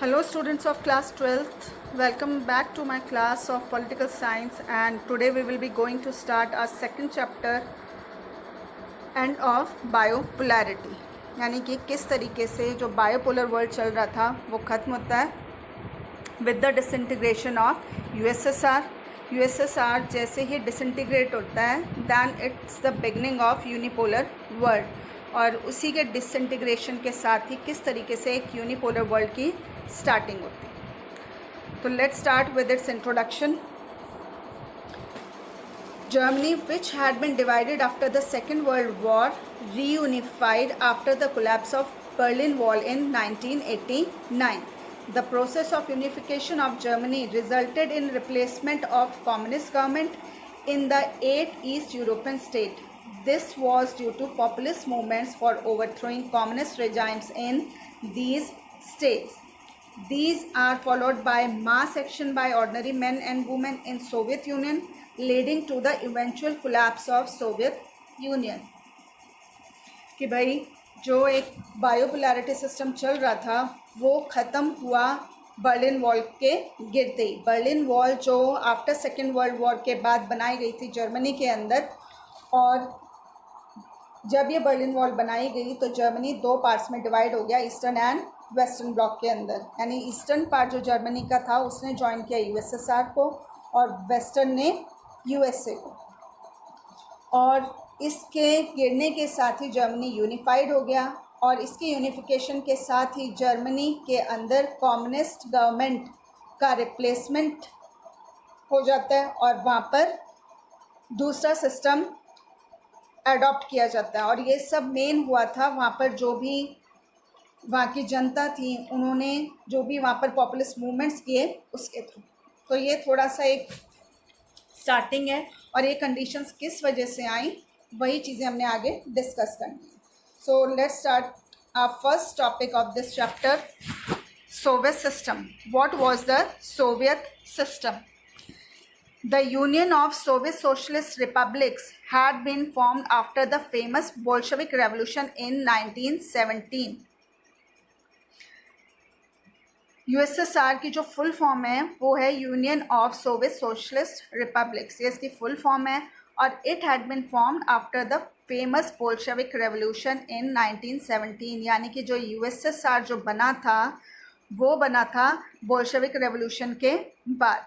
Hello students of class 12th, welcome back to my class of political science, and today we will be going to start our second chapter end of biopolarity, यानी कि किस तरीके से जो bipolar world चल रहा था वो ख़त्म होता है with the disintegration of USSR जैसे ही डिसइंटीग्रेट होता है then it's the beginning of unipolar world, और उसी के डिसइंटीग्रेशन के साथ ही किस तरीके से एक यूनिपोलर वर्ल्ड की स्टार्टिंग होती है। तो let's start with its introduction. Germany, which had been divided after the Second World War, reunified after the collapse of Berlin Wall in 1989. The process of unification of Germany resulted in replacement of communist government in the 8 East European states. This was due to populist movements for overthrowing communist regimes in these states. These are followed by mass action by ordinary men and women in Soviet Union, leading to the eventual collapse of Soviet Union. कि भाई जो एक बायोपोलैरिटी system चल रहा था वो ख़त्म हुआ बर्लिन वॉल के गिरते ही। बर्लिन वॉल जो आफ्टर सेकेंड वर्ल्ड वॉर के बाद बनाई गई थी जर्मनी के अंदर, और जब ये बर्लिन वॉल बनाई गई तो जर्मनी दो पार्ट्स में डिवाइड हो गया, ईस्टर्न एंड वेस्टर्न ब्लॉक के अंदर। यानी ईस्टर्न पार्ट जो जर्मनी का था उसने ज्वाइन किया यूएसएसआर को और वेस्टर्न ने यूएसए को, और इसके गिरने के साथ ही जर्मनी यूनिफाइड हो गया। और इसके यूनिफिकेशन के साथ ही जर्मनी के अंदर कम्युनिस्ट गवर्नमेंट का रिप्लेसमेंट हो जाता है और वहाँ पर दूसरा सिस्टम अडॉप्ट किया जाता है। और ये सब मेन हुआ था वहाँ पर जो भी वहाँ की जनता थी उन्होंने जो भी वहाँ पर पॉपुलिस्ट मूवमेंट्स किए उसके थ्रू। तो ये थोड़ा सा एक स्टार्टिंग है, और ये कंडीशंस किस वजह से आई वही चीज़ें हमने आगे डिस्कस करनी है। So let's start our first topic of this chapter, Soviet system. What was the Soviet system? The Union of Soviet Socialist Republics had been formed after the famous Bolshevik Revolution in 1917. USSR की जो full form है वो है Union of Soviet Socialist Republics, ये इसकी full form है। और it had been formed after the famous Bolshevik revolution in 1917, यानी कि जो यूएसएसआर जो बना था वो बना था बोल्शेविक रेवोल्यूशन के बाद।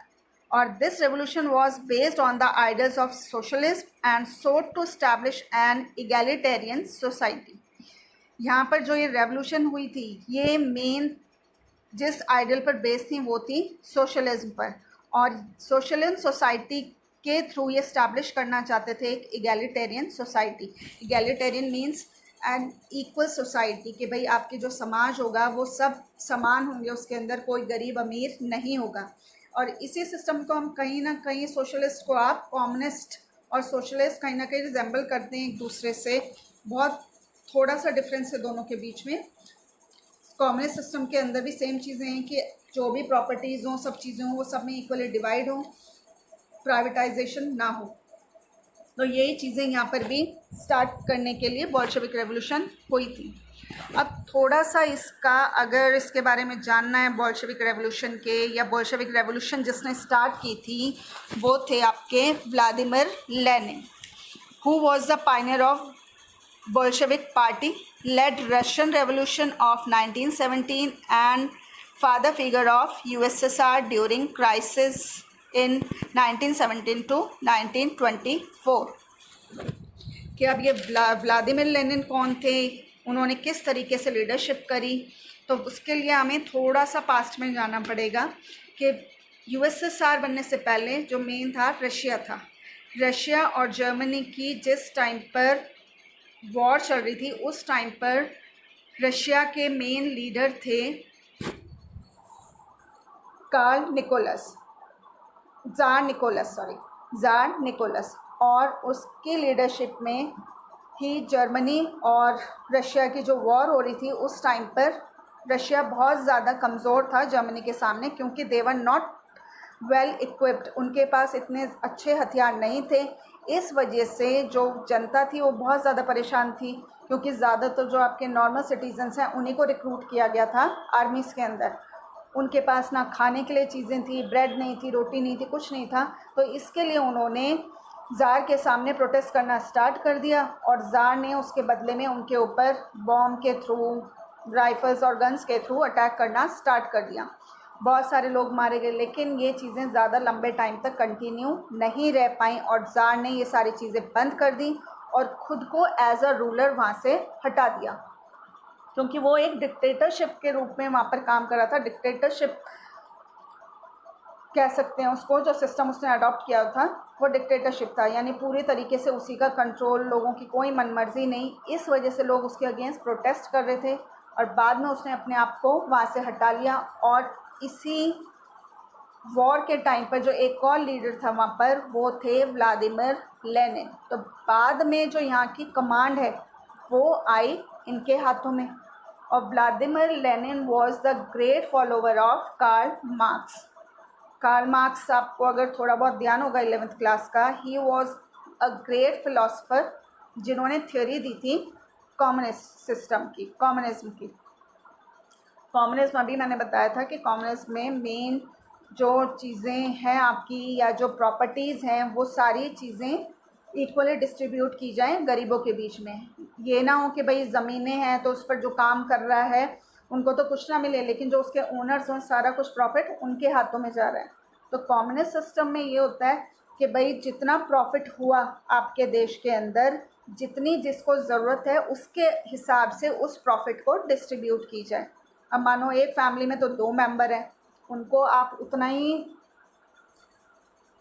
और this revolution was based on the ideals of socialism and sought to establish an egalitarian society. यहाँ पर जो ये रेवोल्यूशन हुई थी ये मेन जिस आइडियल पर बेस थी वो थी सोशलिज्म पर, और सोशलिज्म सोसाइटी के थ्रू ये इस्टेब्लिश करना चाहते थे एक egalitarian society. Egalitarian means an equal society, कि भाई आपके जो समाज होगा वो सब समान होंगे, उसके अंदर कोई गरीब अमीर नहीं होगा। और इसी सिस्टम को हम कहीं ना कहीं सोशलिस्ट को आप कम्युनिस्ट और सोशलिस्ट कहीं ना कहीं रिजेंबल करते हैं एक दूसरे से, बहुत थोड़ा सा डिफरेंस है दोनों के बीच में। कम्युनिस्ट सिस्टम के अंदर भी सेम चीज़ें हैं कि जो भी प्रॉपर्टीज़ हों सब चीज़ें हों वो सब में इक्वली डिवाइड हों, प्राइवेटाइजेशन ना हो। तो यही चीज़ें यहाँ पर भी स्टार्ट करने के लिए बोल्शेविक रेवोल्यूशन हुई थी। अब थोड़ा सा इसका अगर इसके बारे में जानना है बोल्शेविक रेवोल्यूशन के, या बोल्शेविक रेवोल्यूशन जिसने स्टार्ट की थी वो थे आपके Vladimir Lenin, who was the Pioneer of Bolshevik party, led Russian Revolution of 1917 and father figure of USSR during crisis in 1917 to 1924। कि अब ये व्लादिमीर लेनिन कौन थे, उन्होंने किस तरीके से लीडरशिप करी, तो उसके लिए हमें थोड़ा सा पास्ट में जाना पड़ेगा कि यूएसएसआर बनने से पहले जो मेन था रशिया था। रशिया और जर्मनी की जिस टाइम पर वॉर चल रही थी उस टाइम पर रशिया के मेन लीडर थे ज़ार निकोलस, और उसकी लीडरशिप में ही जर्मनी और रशिया की जो वॉर हो रही थी उस टाइम पर रशिया बहुत ज़्यादा कमज़ोर था जर्मनी के सामने, क्योंकि दे वर नॉट वेल इक्विप्ड, उनके पास इतने अच्छे हथियार नहीं थे। इस वजह से जो जनता थी वो बहुत ज़्यादा परेशान थी, क्योंकि ज़्यादातर जो आपके नॉर्मल सिटीजन्स हैं उन्हीं को रिक्रूट किया गया था आर्मीज़ के अंदर। उनके पास ना खाने के लिए चीज़ें थी, ब्रेड नहीं थी, रोटी नहीं थी, कुछ नहीं था। तो इसके लिए उन्होंने ज़ार के सामने प्रोटेस्ट करना स्टार्ट कर दिया और ज़ार ने उसके बदले में उनके ऊपर बॉम्ब के थ्रू, राइफ़ल्स और गन्स के थ्रू अटैक करना स्टार्ट कर दिया। बहुत सारे लोग मारे गए, लेकिन ये चीज़ें ज़्यादा लंबे टाइम तक कंटिन्यू नहीं रह पाईं और ज़ार ने ये सारी चीज़ें बंद कर दी और ख़ुद को एज अ रूलर वहाँ से हटा दिया, क्योंकि वो एक डिक्टेटरशिप के रूप में वहाँ पर काम कर रहा था। डिक्टेटरशिप कह सकते हैं उसको, जो सिस्टम उसने अडॉप्ट किया था वो डिक्टेटरशिप था, यानी पूरी तरीके से उसी का कंट्रोल, लोगों की कोई मनमर्जी नहीं। इस वजह से लोग उसके अगेंस्ट प्रोटेस्ट कर रहे थे और बाद में उसने अपने आप को वहाँ से हटा लिया। और इसी वॉर के टाइम पर जो एक और लीडर था वहाँ पर, वो थे व्लादिमीर लेनिन। तो बाद में जो यहाँ की कमांड है वो आई इनके हाथों में। और Vladimir Lenin was the great follower of Karl Marx. Karl Marx, आपको अगर थोड़ा बहुत ध्यान होगा 11th क्लास का, he was a great philosopher जिन्होंने थ्योरी दी थी कम्युनिस्ट सिस्टम की, कम्युनिज्म की। कम्युनिज्म अभी मैंने बताया था कि कम्युनिज्म में मेन जो चीज़ें हैं आपकी, या जो प्रॉपर्टीज़ हैं, वो सारी चीज़ें इक्वली डिस्ट्रीब्यूट की जाएं गरीबों के बीच में। ये ना हो कि भाई ज़मीनें हैं तो उस पर जो काम कर रहा है उनको तो कुछ ना मिले, लेकिन जो उसके ओनर्स हैं सारा कुछ प्रॉफिट उनके हाथों में जा रहा है। तो कम्युनिस्ट सिस्टम में ये होता है कि भाई जितना प्रॉफिट हुआ आपके देश के अंदर, जितनी जिसको ज़रूरत है उसके हिसाब से उस प्रॉफिट को डिस्ट्रीब्यूट की जाए। अब मानो एक फैमिली में तो 2 मेंबर हैं, उनको आप उतना ही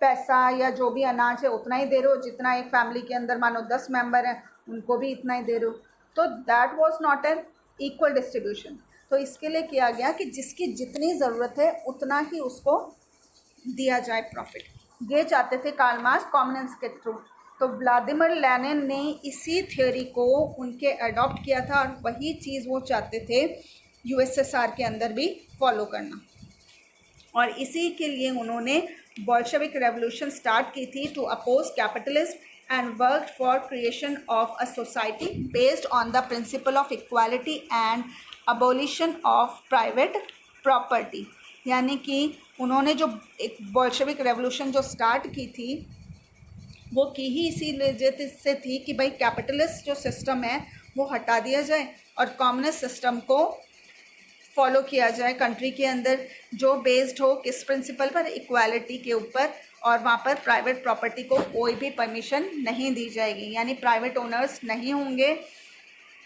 पैसा या जो भी अनाज है उतना ही दे रहे हो जितना एक फैमिली के अंदर मानो 10 मेंबर हैं, उनको भी इतना ही दे रहे हो। तो that was not an equal distribution. तो इसके लिए किया गया कि जिसकी जितनी ज़रूरत है उतना ही उसको दिया जाए प्रॉफिट। ये चाहते थे कार्ल मार्क्स कम्युनिज्म के थ्रू। तो व्लादिमीर लेनिन ने इसी थ्योरी को उनके अडॉप्ट किया था और वही चीज़ वो चाहते थे यूएसएसआर के अंदर भी फॉलो करना। और इसी के लिए उन्होंने बोल्शेविक रेवोल्यूशन स्टार्ट की थी to oppose capitalism and work for creation of a society based on the principle of equality and abolition of private property. यानी कि उन्होंने जो एक बोल्शेविक रेवोल्यूशन जो स्टार्ट की थी वो की ही इसी वजह से थी कि भाई कैपिटलिस्ट जो सिस्टम है वो हटा दिया जाए और कम्युनिस्ट सिस्टम को फॉलो किया जाए कंट्री के अंदर, जो बेस्ड हो किस प्रिंसिपल पर, इक्वालिटी के ऊपर। और वहाँ पर प्राइवेट प्रॉपर्टी को कोई भी परमिशन नहीं दी जाएगी, यानी प्राइवेट ओनर्स नहीं होंगे,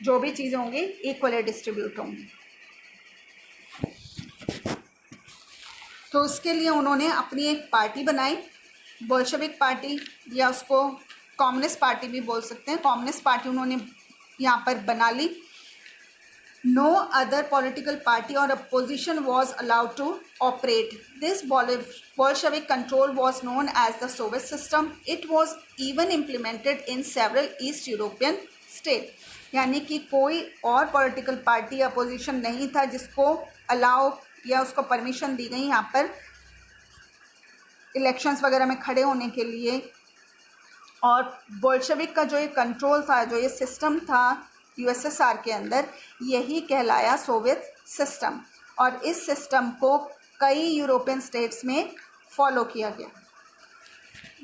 जो भी चीज़ें होंगी इक्वली डिस्ट्रीब्यूट होंगी। तो उसके लिए उन्होंने अपनी एक पार्टी बनाई, बोल्शेविक पार्टी, या उसको कम्युनिस्ट पार्टी भी बोल सकते हैं। कम्युनिस्ट पार्टी उन्होंने यहाँ पर बना ली। No other political party or opposition was allowed to operate. This Bolshevik control was known as the Soviet system. It was even implemented in several East European states. यानी कि कोई और पॉलिटिकल पार्टी या opposition नहीं था जिसको allow या उसको परमिशन दी गई यहाँ पर इलेक्शंस वगैरह में खड़े होने के लिए। और बोल्शेविक का जो ये कंट्रोल था, जो ये सिस्टम था यूएसएसआर के अंदर, यही कहलाया सोवियत सिस्टम। और इस सिस्टम को कई यूरोपियन स्टेट्स में फॉलो किया गया।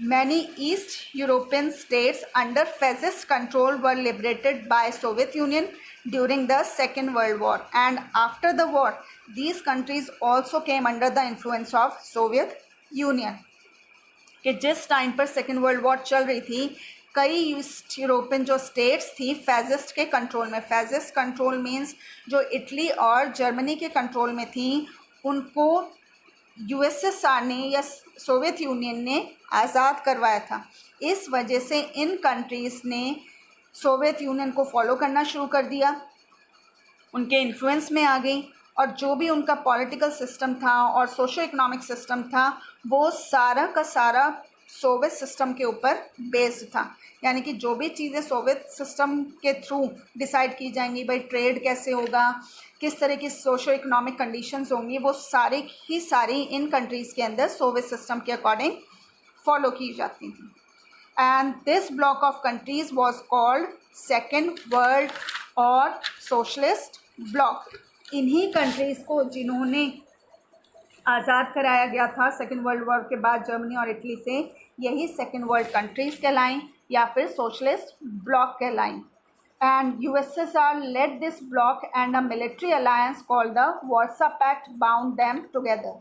Many east European states under fascist control were liberated bye Soviet union during the second world war and after the war these countries also came under the influence of Soviet union. कि जिस time पर second world war चल रही थी, कई east European जो states थी fascist के कंट्रोल में। फैसिस्ट कंट्रोल मीन्स जो इटली और जर्मनी के कंट्रोल में थी, उनको यूएसएसआर ने या सोवियत यूनियन ने आज़ाद करवाया था। इस वजह से इन कंट्रीज़ ने सोवियत यूनियन को फॉलो करना शुरू कर दिया, उनके इन्फ्लुएंस में आ गई। और जो भी उनका पॉलिटिकल सिस्टम था और सोशो इकोनॉमिक सिस्टम था, वो सारा का सारा सोवियत सिस्टम के ऊपर बेस्ड था। यानी कि जो भी चीज़ें सोवियत सिस्टम के थ्रू डिसाइड की जाएंगी, भाई ट्रेड कैसे होगा, किस तरह की सोशो इकोनॉमिक कंडीशंस होंगी, वो सारी ही सारी इन कंट्रीज़ के अंदर सोवियत सिस्टम के अकॉर्डिंग फॉलो की जाती थी। And this block of countries was called second world और सोशलिस्ट ब्लॉक। इन्हीं कंट्रीज़ को जिन्होंने आज़ाद कराया गया था सेकेंड वर्ल्ड वॉर के बाद जर्मनी और इटली से, यही सेकेंड वर्ल्ड कंट्रीज़ कहलाएं या फिर सोशलिस्ट ब्लॉक कहलाएं। And USSR led this bloc and a military alliance called the Warsaw Pact bound them together.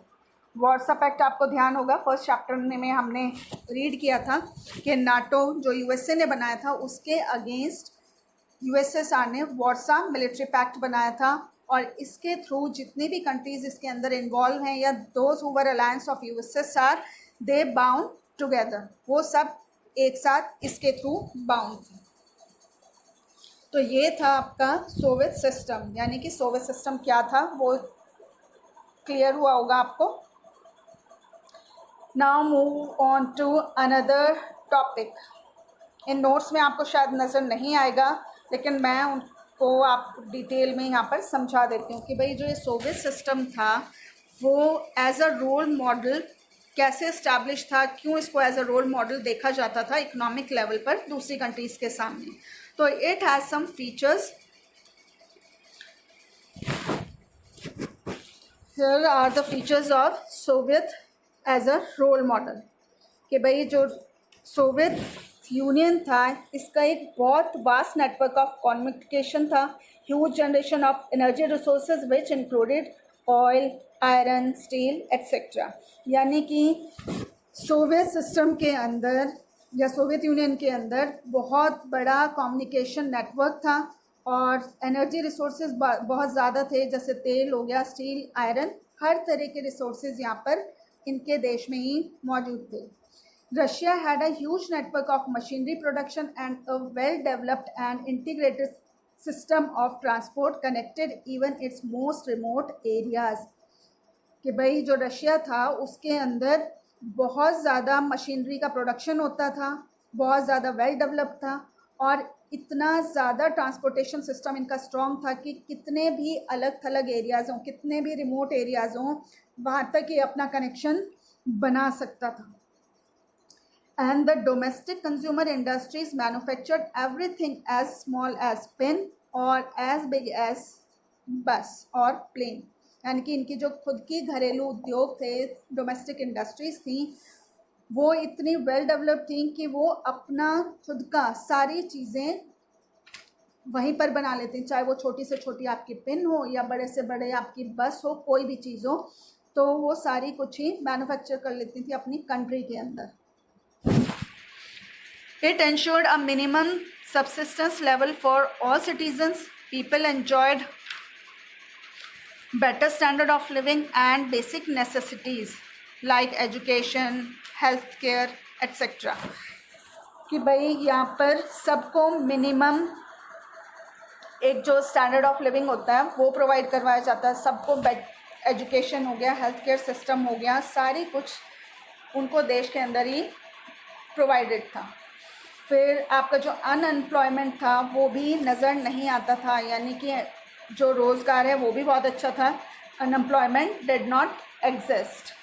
Warsaw Pact आपको ध्यान होगा फर्स्ट चैप्टर में हमने रीड किया था कि नाटो जो यूएसए ने बनाया था उसके अगेंस्ट यूएसएसआर ने वार्सा मिलिट्री पैक्ट बनाया था, और इसके थ्रू जितनी भी कंट्रीज़ इसके अंदर इन्वॉल्व हैं या those who were alliance of USSR they bound together, वो सब एक साथ इसके थ्रू बाउंड थे। तो ये था आपका सोवियत सिस्टम, यानी कि सोवियत सिस्टम क्या था वो क्लियर हुआ होगा आपको। Now move on to another topic. इन नोट्स में आपको शायद नज़र नहीं आएगा, लेकिन मैं उनको आपको डिटेल में यहाँ पर समझा देती हूँ कि भाई जो ये सोवियत सिस्टम था वो एज अ रोल मॉडल कैसे इस्टेब्लिश था, क्यों इसको एज अ रोल मॉडल देखा जाता था इकोनॉमिक लेवल पर दूसरी कंट्रीज़ के सामने। तो it has some features. Here are the features of Soviet as a role model. कि भाई जो सोवियत यूनियन था इसका एक बहुत वास्ट नेटवर्क ऑफ कम्युनिकेशन था, huge generation of energy resources which included oil, iron, steel etcetera. यानी कि सोवियत सिस्टम के अंदर या सोवियत यूनियन के अंदर बहुत बड़ा कम्युनिकेशन नेटवर्क था और एनर्जी रिसोर्सेज बहुत ज़्यादा थे, जैसे तेल हो गया, स्टील, आयरन, हर तरह के रिसोर्सेज यहाँ पर इनके देश में ही मौजूद थे। Russia had a huge network of machinery production and a well-developed and integrated system of transport connected even its most remote areas। कि भाई जो रशिया था उसके अंदर बहुत ज़्यादा मशीनरी का प्रोडक्शन होता था, बहुत ज़्यादा वेल डेवलप्ड था और इतना ज़्यादा ट्रांसपोर्टेशन सिस्टम इनका स्ट्रॉन्ग था कि कितने भी अलग थलग एरियाज़ हों, कितने भी रिमोट एरियाज़ हों, वहाँ तक ये अपना कनेक्शन बना सकता था। And the domestic consumer industries manufactured everything as small as pen or as big as bus or plane। यानी कि इनकी जो खुद की घरेलू उद्योग थे, डोमेस्टिक इंडस्ट्रीज थी, वो इतनी वेल डेवलप्ड थी कि वो अपना खुद का सारी चीज़ें वहीं पर बना लेते हैं, चाहे वो छोटी से छोटी आपकी पिन हो या बड़े से बड़े आपकी बस हो, कोई भी चीज़ हो, तो वो सारी कुछ ही मैन्युफैक्चर कर लेती थी अपनी कंट्री के अंदर। It ensured a minimum subsistence level for all citizens. People enjoyed better standard of living and basic necessities like education, healthcare, etc। कि भाई यहाँ पर सबको मिनिमम एक जो स्टैंडर्ड ऑफ लिविंग होता है वो प्रोवाइड करवाया जाता है, सबको एजुकेशन हो गया, हेल्थ केयर सिस्टम हो गया, सारी कुछ उनको देश के अंदर ही प्रोवाइडेड था। फिर आपका जो अनएम्प्लॉयमेंट था वो भी नज़र नहीं आता था, यानी कि जो रोज़गार है वो भी बहुत अच्छा था, unemployment did not exist.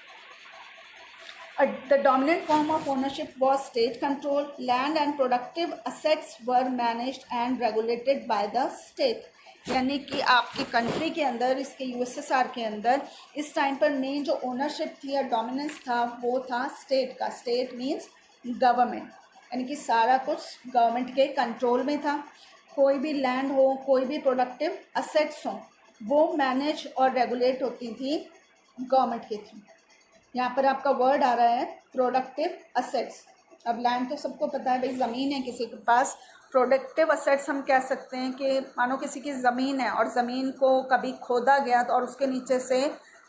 The dominant form of ownership was state control. Land and productive assets were managed and regulated by the state। यानी कि आपकी कंट्री के अंदर, इसके यूएसएसआर के अंदर इस टाइम पर मेन जो ओनरशिप थी या डोमिनेंस था वो था स्टेट का। स्टेट मीन्स गवर्नमेंट, यानी कि सारा कुछ गवर्नमेंट के कंट्रोल में था। कोई भी लैंड हो, कोई भी प्रोडक्टिव असेट्स हों, वो मैनेज और रेगुलेट होती थी गवर्नमेंट के थ्रू। यहाँ पर आपका वर्ड आ रहा है प्रोडक्टिव असेट्स। अब लैंड तो सबको पता है भाई, ज़मीन है किसी के पास। प्रोडक्टिव असेट्स हम कह सकते हैं कि मानो किसी की ज़मीन है और ज़मीन को कभी खोदा गया और उसके नीचे से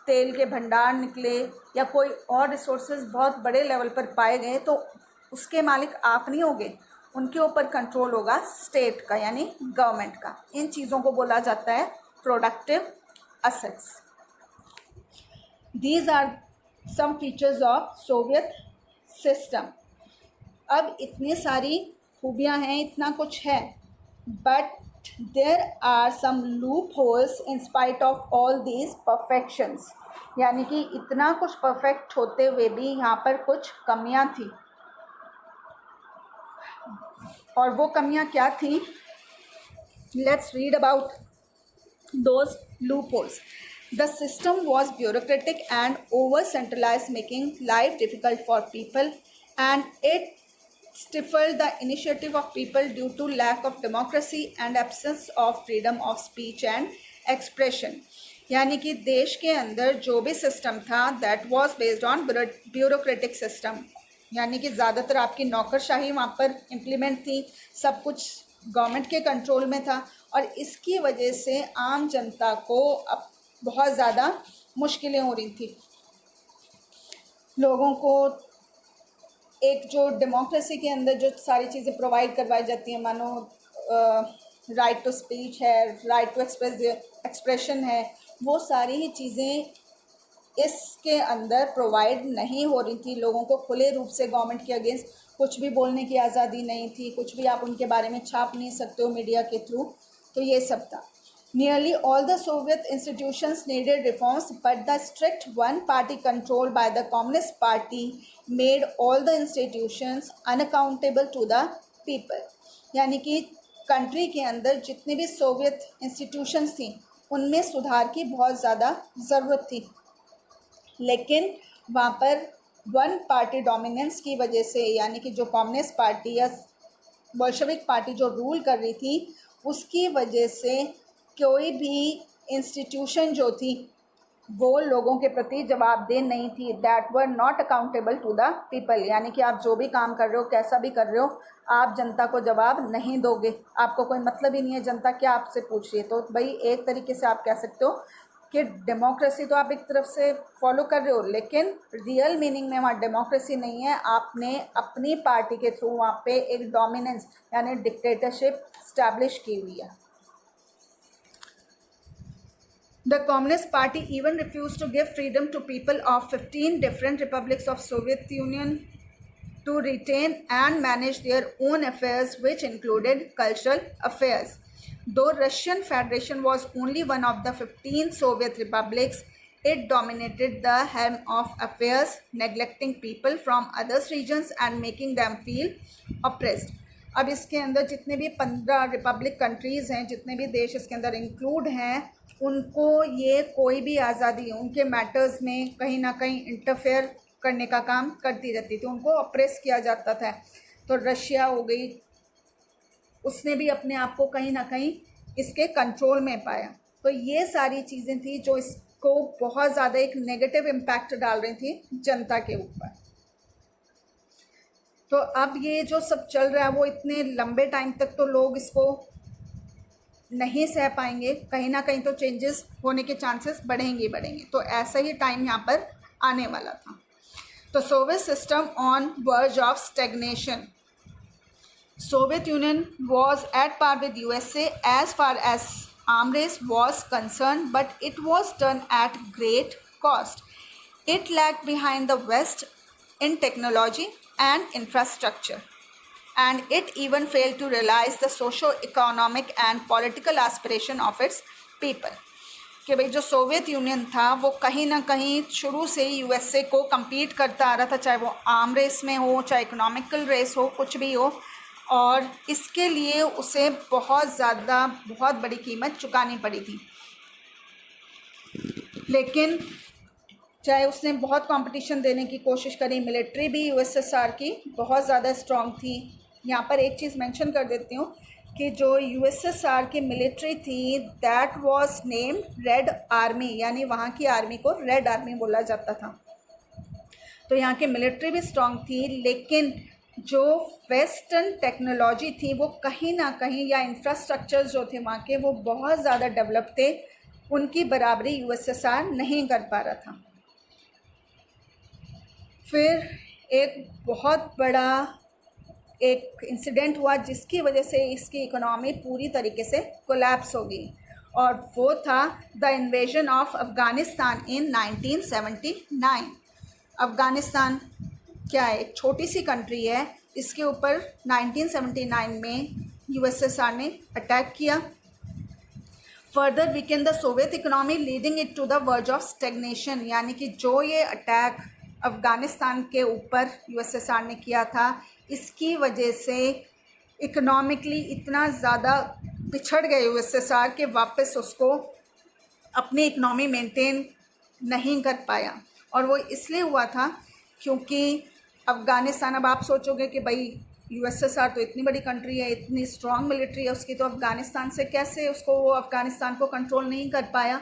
तेल के भंडार निकले या कोई और रिसोर्सेज बहुत बड़े लेवल पर पाए गए, तो उसके मालिक आप नहीं होगे, उनके ऊपर कंट्रोल होगा स्टेट का यानी गवर्नमेंट का। इन चीज़ों को बोला जाता है productive assets. These are some features of Soviet system. अब इतनी सारी खूबियाँ हैं, इतना कुछ है, but there are some loopholes in spite of all these perfections. यानी कि इतना कुछ परफेक्ट होते हुए भी यहाँ पर कुछ कमियाँ थी। और वो कमियाँ क्या थी? Let's read about those loop holes. The system was bureaucratic and over-centralized, making life difficult for people, and it stifled the initiative of people due to lack of democracy and absence of freedom of speech and expression. यानी कि देश के अंदर जो भी system था that was based on bureaucratic system, यानी कि ज़्यादातर आपकी नौकरशाही वहाँ पर इम्प्लीमेंट थी, सब कुछ गवर्नमेंट के कंट्रोल में था, और इसकी वजह से आम जनता को अब बहुत ज़्यादा मुश्किलें हो रही थी। लोगों को एक जो डेमोक्रेसी के अंदर जो सारी चीज़ें प्रोवाइड करवाई जाती हैं, मानो राइट टू स्पीच है, राइट टू एक्सप्रेशन है, वो सारी ही चीज़ें इसके अंदर प्रोवाइड नहीं हो रही थी। लोगों को खुले रूप से गवर्नमेंट के अगेंस्ट कुछ भी बोलने की आज़ादी नहीं थी, कुछ भी आप उनके बारे में छाप नहीं सकते हो मीडिया के थ्रू, तो ये सब था। Nearly all the Soviet institutions needed reforms, but the strict one-party control by the Communist Party made all the institutions unaccountable to the people. यानी कि कंट्री के अंदर जितनी भी सोवियत इंस्टीट्यूशंस थी उनमें सुधार की बहुत ज़्यादा ज़रूरत थी, लेकिन वहाँ पर वन पार्टी डोमिनेंस की वजह से, यानी कि जो कम्युनिस्ट पार्टी या बोल्शेविक पार्टी जो रूल कर रही थी उसकी वजह से कोई भी इंस्टीट्यूशन जो थी वो लोगों के प्रति जवाबदेह नहीं थी। That were not accountable to the people, यानी कि आप जो भी काम कर रहे हो, कैसा भी कर रहे हो, आप जनता को जवाब नहीं दोगे, आपको कोई मतलब ही नहीं है जनता क्या आपसे पूछ रही है। तो भाई एक तरीके से आप कह सकते हो कि डेमोक्रेसी तो आप एक तरफ से फॉलो कर रहे हो, लेकिन रियल मीनिंग में वहाँ डेमोक्रेसी नहीं है, आपने अपनी पार्टी के थ्रू वहाँ पे एक डोमिनेंस यानी डिक्टेटरशिप स्टैब्लिश की हुई है। The Communist Party even refused to give freedom to people of 15 different republics of Soviet Union to retain and manage their own affairs, which included cultural affairs. Though Russian Federation was only one of the 15 Soviet republics, it dominated the helm of affairs, neglecting people from other regions and making them feel oppressed. अब इसके अंदर जितने भी 15 Republic countries हैं, जितने भी देश इसके अंदर इंक्लूड हैं, उनको ये कोई भी आज़ादी उनके मैटर्स में कहीं ना कहीं इंटरफेयर करने का काम करती रहती थी, उनको अप्रेस किया जाता था। तो रशिया हो गई, उसने भी अपने आप को कहीं ना कहीं इसके कंट्रोल में पाया। तो ये सारी चीज़ें थी जो इसको बहुत ज़्यादा एक नेगेटिव इम्पैक्ट डाल रही थी जनता के ऊपर। तो अब ये जो सब चल रहा है वो इतने लंबे टाइम तक तो लोग इसको नहीं सह पाएंगे, कहीं ना कहीं तो चेंजेस होने के चांसेस बढ़ेंगे ही बढ़ेंगे। तो ऐसा ही टाइम यहाँ पर आने वाला था। तो Soviet system on verge of stagnation. Soviet Union was at par with USA as far as arm race was concerned, but it was done at great cost. It lagged behind the West in technology and infrastructure, and it even failed to realize the socio-economic and political aspiration of its people. कि भाई जो Soviet Union था वो कहीं ना कहीं शुरू से ही यूएसए को compete करता आ रहा था, चाहे वो आर्म रेस में हो, चाहे इकोनॉमिकल रेस हो, कुछ भी हो, और इसके लिए उसे बहुत बड़ी कीमत चुकानी पड़ी थी। लेकिन चाहे उसने बहुत कंपटीशन देने की कोशिश करी, मिलिट्री भी यूएसएसआर की बहुत ज़्यादा स्ट्रॉन्ग थी। यहाँ पर एक चीज़ मेंशन कर देती हूँ कि जो यूएसएसआर की मिलिट्री थी that was named red army, यानी वहाँ की आर्मी को रेड आर्मी बोला जाता था। तो यहाँ की मिलिट्री भी स्ट्रॉन्ग थी, लेकिन जो वेस्टर्न टेक्नोलॉजी थी वो कहीं ना कहीं, या इंफ्रास्ट्रक्चर जो थे वहाँ के, वो बहुत ज़्यादा डेवलप थे, उनकी बराबरी यूएसएसआर नहीं कर पा रहा था। फिर एक बहुत बड़ा एक इंसिडेंट हुआ जिसकी वजह से इसकी इकोनॉमी पूरी तरीके से कोलैप्स हो गई, और वो था द इन्वेजन ऑफ अफ़गानिस्तान इन 1979। अफ़गानिस्तान क्या है, एक छोटी सी कंट्री है, इसके ऊपर 1979 में यूएसएसआर ने अटैक किया। Further weakened the Soviet economy leading it to the verge of stagnation, यानी कि जो ये अटैक अफ़गानिस्तान के ऊपर यूएसएसआर ने किया था, इसकी वजह से इकोनॉमिकली इतना ज़्यादा पिछड़ गए यूएसएसआर के वापस उसको अपनी इकनॉमी मेंटेन नहीं कर पाया। और वो इसलिए हुआ था क्योंकि अफ़गानिस्तान, अब आप सोचोगे कि भाई यूएसएसआर तो इतनी बड़ी कंट्री है, इतनी स्ट्रॉन्ग मिलिट्री है उसकी, तो अफ़गानिस्तान से कैसे उसको, वो अफ़गानिस्तान को कंट्रोल नहीं कर पाया।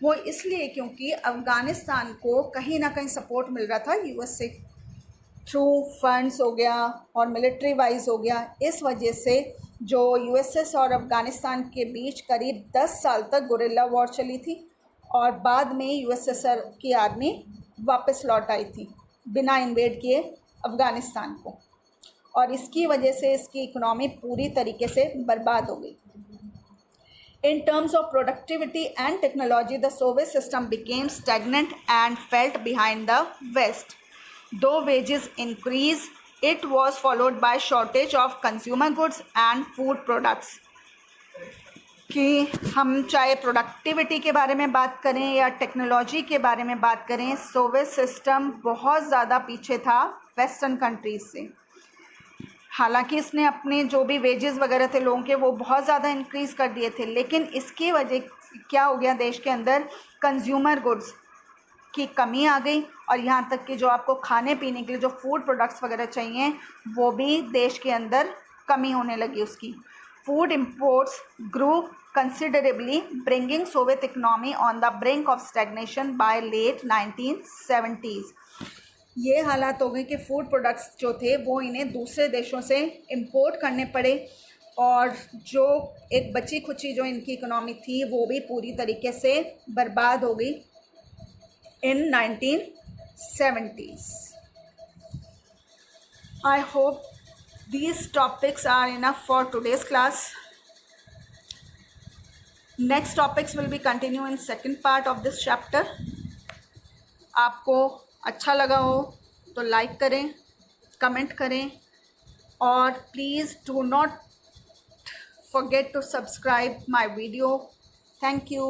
वो इसलिए क्योंकि अफ़गानिस्तान को कहीं ना कहीं सपोर्ट मिल रहा था यूएस से, थ्रू फंड्स हो गया और मिलिट्री वाइज हो गया। इस वजह से जो यूएसएस और अफ़गानिस्तान के बीच करीब 10 साल तक गुरिल्ला वॉर चली थी और बाद में यूएसएसआर की आर्मी वापस लौट आई थी बिना इन्वेड किए अफ़गानिस्तान को, और इसकी वजह से इसकी इकनॉमी पूरी तरीके से बर्बाद हो गई। In terms of productivity and technology, the Soviet system became stagnant and fell behind the West. Though wages increased, it was followed by shortage of consumer goods and food products. कि हम चाहे productivity के बारे में बात करें या technology के बारे में बात करें, सोवियत सिस्टम बहुत ज़्यादा पीछे था वेस्टर्न कंट्रीज़ से। हालांकि इसने अपने जो भी वेजेस वगैरह थे लोगों के, वो बहुत ज़्यादा इंक्रीज़ कर दिए थे, लेकिन इसकी वजह क्या हो गया, देश के अंदर कंज्यूमर गुड्स की कमी आ गई, और यहाँ तक कि जो आपको खाने पीने के लिए जो फूड प्रोडक्ट्स वगैरह चाहिए वो भी देश के अंदर कमी होने लगी उसकी। Food imports grew considerably, bringing Soviet economy on the brink of stagnation by late 1970s। ये हालात हो गए कि फूड प्रोडक्ट्स जो थे वो इन्हें दूसरे देशों से इंपोर्ट करने पड़े, और जो एक बची खुची जो इनकी इकोनॉमी थी वो भी पूरी तरीके से बर्बाद हो गई इन 1970s। I hope these topics are enough for today's class. Next topics will be continue in second part of this chapter. आपको अच्छा लगा हो तो लाइक करें, कमेंट करें, और please do not forget to subscribe my video. Thank you.